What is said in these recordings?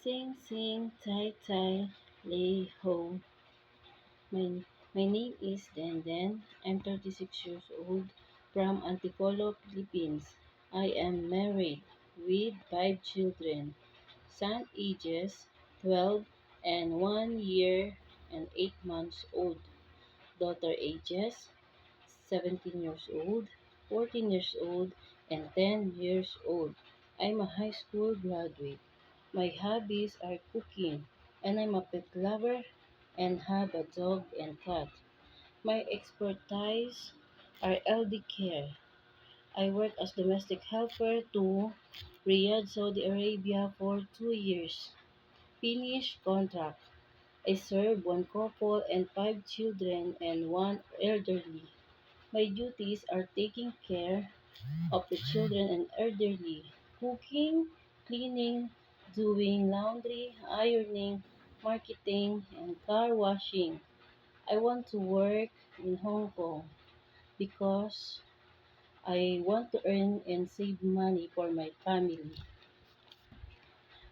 Sing, sing, tie, tie, lay ho. My, my name is Den. I'm 36 years old from Antipolo, Philippines. I am married with five children. Son ages 12 and 1 year and 8 months old. Daughter ages 17 years old, 14 years old, and 10 years old. I'm a high school graduate. My hobbies are cooking, and I'm a pet lover and have a dog and cat. My expertise are LD care. I work as domestic helper to Riyadh, Saudi Arabia for 2 years. Finish contract. I serve one couple and five children and one elderly. My duties are taking care of the children and elderly, cooking, cleaning, doing laundry, ironing, marketing, and car washing. I want to work in Hong Kong because I want to earn and save money for my family.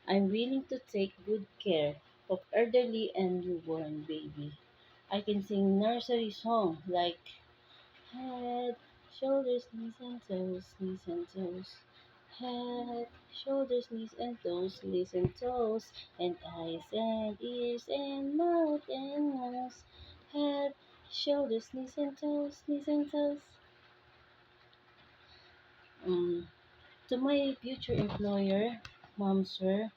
I'm willing to take good care of elderly and newborn baby. I can sing nursery song like head, shoulders, knees and toes, knees and toes. Head, shoulders, knees and toes, knees and toes, and eyes and ears and mouth and nose. Head, shoulders, knees and toes, knees and toes. Um, to my future employer, Mom, sir,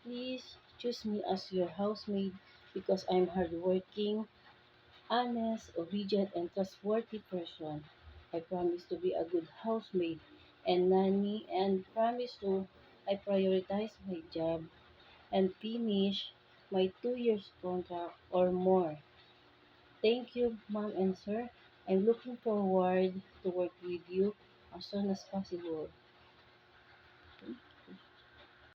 please choose me as your housemaid because I'm hardworking, honest, obedient, and trustworthy person. I promise to be a good housemaid and nanny and promise to I prioritize my job and finish my 2 years contract or more. Thank you, ma'am and sir. I'm looking forward to work with you as soon as possible.